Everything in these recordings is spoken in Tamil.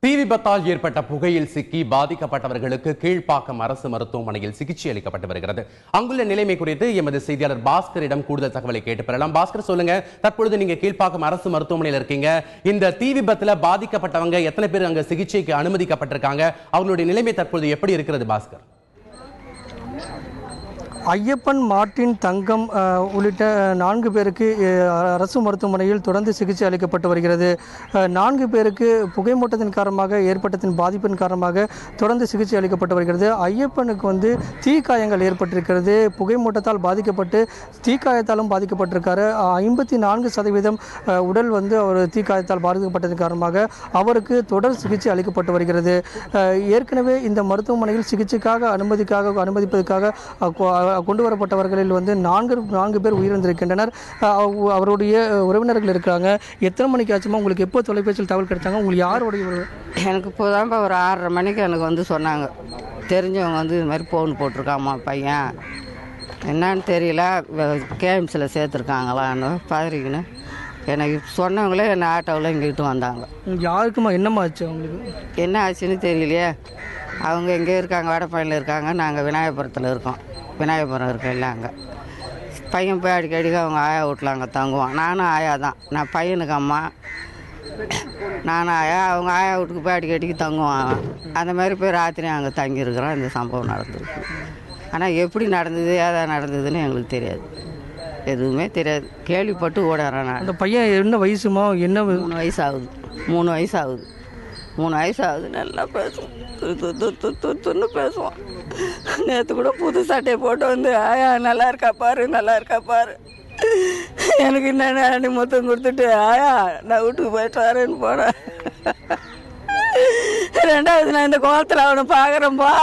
தீ விபத்தால் ஏற்பட்ட புகையில் சிக்கி பாதிக்கப்பட்டவர்களுக்கு கீழ்ப்பாக்கம் அரசு மருத்துவமனையில் சிகிச்சை அளிக்கப்பட்டு வருகிறது. அங்குள்ள நிலைமை குறித்து எமது செய்தியாளர் பாஸ்கரிடம் கூடுதல் தகவலை கேட்டு பெறலாம். பாஸ்கர், சொல்லுங்க, தற்பொழுது நீங்க கீழ்ப்பாக்கம் அரசு மருத்துவமனையில் இருக்கீங்க. இந்த தீ விபத்துல பாதிக்கப்பட்டவங்க எத்தனை பேர் அங்க சிகிச்சைக்கு அனுமதிக்கப்பட்டிருக்காங்க? அவங்களுடைய நிலைமை தற்பொழுது எப்படி இருக்கிறது பாஸ்கர்? ஐயப்பன், மார்ட்டின், தங்கம் உள்ளிட்ட 4 பேருக்கு அரசு மருத்துவமனையில் தொடர்ந்து சிகிச்சை அளிக்கப்பட்டு வருகிறது. 4 பேருக்கு புகைமூட்டத்தின் காரணமாக ஏற்பட்டத்தின் பாதிப்பின் காரணமாக தொடர்ந்து சிகிச்சை அளிக்கப்பட்டு வருகிறது. ஐயப்பனுக்கு தீக்காயங்கள் ஏற்பட்டிருக்கிறது. புகைமூட்டத்தால் பாதிக்கப்பட்டு தீக்காயத்தாலும் பாதிக்கப்பட்டிருக்காரு. 54% உடல் அவர் தீக்காயத்தால் பாதிக்கப்பட்டதன் காரணமாக அவருக்கு தொடர் சிகிச்சை அளிக்கப்பட்டு வருகிறது. ஏற்கனவே இந்த மருத்துவமனையில் சிகிச்சைக்காக அனுமதிப்பதற்காக கொண்டு வரப்பட்டவர்களில் 4 பேர் உயிரிழந்திருக்கின்றனர். அவருடைய உறவினர்கள் இருக்கிறாங்க. எத்தனை மணிக்கு ஆச்சுமா? உங்களுக்கு எப்போ தொலைபேசியில் தகவல் கிடைச்சாங்க? உங்களுக்கு யாருடைய? எனக்கு இப்போதான் ஒரு 6:30 மணிக்கு எனக்கு சொன்னாங்க. தெரிஞ்சவங்க இது மாதிரி ஃபோன் போட்டிருக்காமா பையன், என்னன்னு தெரியல, கேஎம்சியில் சேர்த்துருக்காங்களான்னு பதறிக்கின்னு எனக்கு சொன்னவங்களே என்னை ஆட்டோவில் இங்கிட்டு வந்தாங்க. யாருக்குமா என்னம்மா ஆச்சு? அவங்களுக்கு என்ன ஆச்சுன்னு தெரியலையே. அவங்க எங்கே இருக்காங்க? வடபழனியில் இருக்காங்க. நாங்கள் விநாயகபுரத்தில் இருக்கோம். விநாயகபுரம் இருக்கோம். இல்லை, அங்கே பையன் போய் அடிக்கடிக்கு அவங்க ஆயா வீட்டில் அங்கே தங்குவான். நானும் ஆயா தான். நான் பையனுக்கு அம்மா, நானும் ஆயா. அவங்க ஆயா வீட்டுக்கு போய் அடிக்கடிக்கு தங்குவான். அந்த மாதிரி போய் ராத்திரி அங்கே தங்கியிருக்கிறோம். இந்த சம்பவம் நடந்திருக்கு. ஆனால் எப்படி நடந்தது, ஏதாவது நடந்ததுன்னு எங்களுக்கு தெரியாது. எதுவுமே தெரியாது. கேள்விப்பட்டு ஓடுறேன் நான். அந்த பையன் என்ன வயசுமா? என்ன 3 வயசு ஆகுது. 3 வயசு ஆகுது. 3 வயசு ஆகுது. நல்லா பேசுவோம். துன்னு பேசுவான். நேற்று கூட புது சட்டையை போட்டு ஆயா நல்லா இருக்கா பாரு, நல்லா இருக்கா பாரு. எனக்கு என்ன மொத்தம் கொடுத்துட்டு ஆயா நான் வீட்டுக்கு போயிட்டு வரேன்னு போனேன். 2வது நான் இந்த கோலத்தில் அவனை பார்க்குறேன்பா.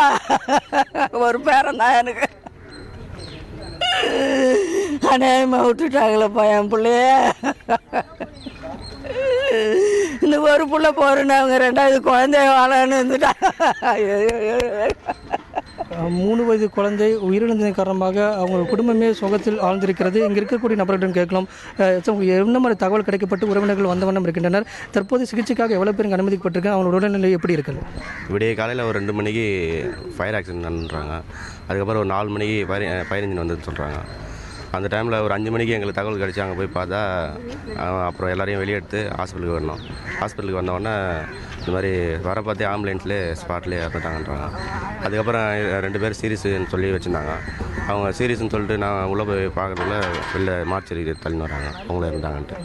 ஒரு பேரன் தான் எனக்கு. அநியாயமாக விட்டுட்டாங்களப்பா என் பிள்ளைய. இந்த ஒரு புள்ள போறேன்னு அவங்க 2வது குழந்தைய வாழன்னு இருந்துட்டாங்க. 3 வயது குழந்தை உயிரிழந்ததன் காரணமாக அவங்க குடும்பமே சோகத்தில் ஆழ்ந்திருக்கிறது. இங்கே இருக்கக்கூடிய நபர்களிடம் கேட்கலாம், என்ன மாதிரி தகவல் கிடைக்கப்பட்டு உறவினர்கள் வந்தவண்ணம் இருக்கின்றனர். தற்போது சிகிச்சைக்காக எவ்வளோ பேருக்கு அனுமதிக்கப்பட்டிருக்காங்க? அவங்களோட உடல்நிலை எப்படி இருக்குது? விடிய காலையில் ஒரு 2 மணிக்கு ஃபயர் ஆக்சிடென்ட் நடந்துறாங்க. அதுக்கப்புறம் ஒரு 4 மணிக்கு ஃபயர் இன்ஜின் வந்ததுன்னு சொல்கிறாங்க. அந்த டைமில் ஒரு 5 மணிக்கு எங்களுக்கு தகவல் கிடச்சி அங்கே போய் பார்த்தா அப்புறம் எல்லாரையும் வெளியே எடுத்து ஹாஸ்பிட்டலுக்கு வரணும். ஹாஸ்பிட்டலுக்கு வந்தோடனே இந்த மாதிரி வர பார்த்தே ஆம்புலன்ஸ்லேயே ஸ்பாட்லேயே இறந்துட்டாங்கன்றாங்க. அதுக்கப்புறம் 2 பேர் சீரியஸ்ன்னு சொல்லி வச்சுருந்தாங்க. அவங்க சீரியஸ்ன்னு சொல்லிட்டு நான் உள்ளே போய் பார்க்கறதுல வெளில மார்ச்சரி தள்ளின்னு வராங்க, அவங்கள இருந்தாங்கன்ட்டு.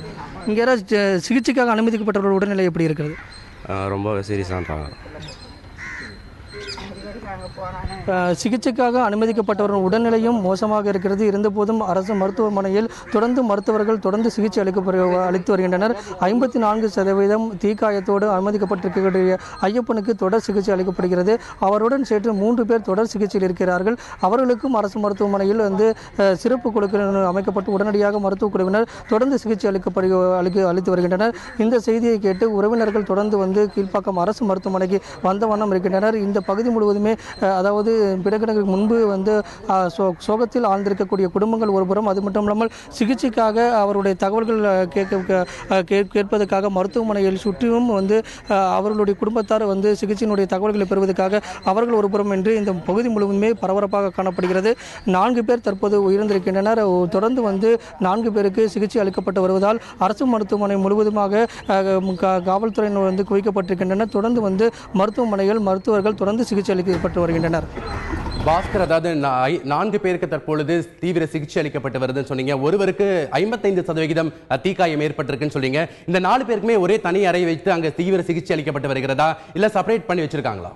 இங்கே யாராவது சிகிச்சைக்காக அனுமதிக்கப்பட்டவர்கள் உடல்நிலை எப்படி இருக்கிறது? ரொம்ப சீரியஸான்றாங்க. சிகிச்சைக்காக அனுமதிக்கப்பட்டவர்கள் உடல்நிலையும் மோசமாக இருக்கிறது. இருந்தபோதும் அரசு மருத்துவமனையில் தொடர்ந்து சிகிச்சை அளித்து வருகின்றனர். 54% தீக்காயத்தோடு அனுமதிக்கப்பட்டிருக்கக்கூடிய ஐயப்பனுக்கு தொடர் சிகிச்சை அளிக்கப்படுகிறது. அவருடன் சேர்த்து 3 பேர் தொடர் சிகிச்சையில் இருக்கிறார்கள். அவர்களுக்கும் அரசு மருத்துவமனையில் சிறப்பு குழுக்கள் அமைக்கப்பட்டு உடனடியாக மருத்துவ குழுவினர் தொடர்ந்து சிகிச்சை அளித்து வருகின்றனர். இந்த செய்தியை கேட்டு உறவினர்கள் தொடர்ந்து கீழ்ப்பாக்கம் அரசு மருத்துவமனைக்கு வந்த வண்ணம் இருக்கின்றனர். இந்த பகுதி முழுவதுமே, அதாவது பிறகு முன்பு சோகத்தில் ஆழ்ந்திருக்கக்கூடிய குடும்பங்கள் ஒருபுறம், அது மட்டும் இல்லாமல் சிகிச்சைக்காக அவருடைய தகவல்கள் கேட்பதற்காக மருத்துவமனையில் சுற்றியும் அவர்களுடைய குடும்பத்தார் சிகிச்சையினுடைய தகவல்களை பெறுவதற்காக அவர்கள் ஒருபுறம் என்று இந்த பகுதி முழுவதுமே பரபரப்பாக காணப்படுகிறது. 4 பேர் தற்போது உயிரிழந்திருக்கின்றனர். தொடர்ந்து 4 பேருக்கு சிகிச்சை அளிக்கப்பட்டு வருவதால் அரசு மருத்துவமனை முழுவதுமாக காவல்துறையினர் குவிக்கப்பட்டிருக்கின்றனர். தொடர்ந்து மருத்துவமனைகள் மருத்துவர்கள் தொடர்ந்து சிகிச்சை அளிக்கப்பட்டு வருகின்றனர். பாஸ்கர், அதாவது 4 பேருக்கு தற்பொழுது தீவிர சிகிச்சை அளிக்கப்பட்டு வருதுன்னு சொன்னீங்க. ஒருவருக்கு 55% தீக்காயம் ஏற்பட்டிருக்குன்னு சொன்னீங்க. இந்த 4 பேருக்குமே ஒரே தனி அறை வைத்து அங்க தீவிர சிகிச்சை அளிக்கப்பட்டு வருகிறதா, இல்ல செப்பரேட் பண்ணி வச்சிருக்காங்களா?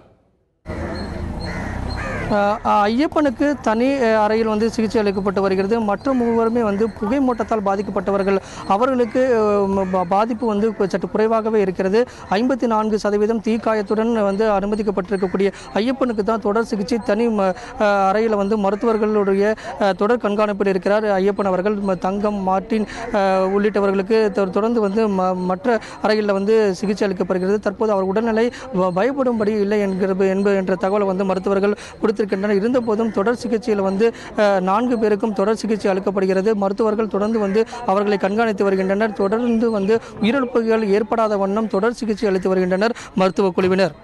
ஐயப்பனுக்கு தனி அறையில் சிகிச்சை அளிக்கப்பட்டு வருகிறது. மற்ற 3 புகை மூட்டத்தால் பாதிக்கப்பட்டவர்கள். அவர்களுக்கு பாதிப்பு சற்று குறைவாகவே இருக்கிறது. 54% தீக்காயத்துடன் அனுமதிக்கப்பட்டிருக்கக்கூடிய ஐயப்பனுக்கு தான் தொடர் சிகிச்சை தனி அறையில் மருத்துவர்களுடைய தொடர் கண்காணிப்பில் இருக்கிறார் ஐயப்பன் அவர்கள். தங்கம், மார்ட்டின் உள்ளிட்டவர்களுக்கு தொடர்ந்து மற்ற அறையில் சிகிச்சை அளிக்கப்படுகிறது. தற்போது அவர் உடல்நிலை பயப்படும்படி இல்லை என்ற தகவலை மருத்துவர்கள் கொடுத்திருக்கின்றனர். இருந்தபோதும் தொடர் சிகிச்சையில் 4 பேருக்கும் தொடர் சிகிச்சை அளிக்கப்படுகிறது. மருத்துவர்கள் தொடர்ந்து அவர்களை கண்காணித்து வருகின்றனர். தொடர்ந்து உயிரிழப்புகள் ஏற்படாத வண்ணம் தொடர் சிகிச்சை அளித்து வருகின்றனர் மருத்துவ குழுவினர்.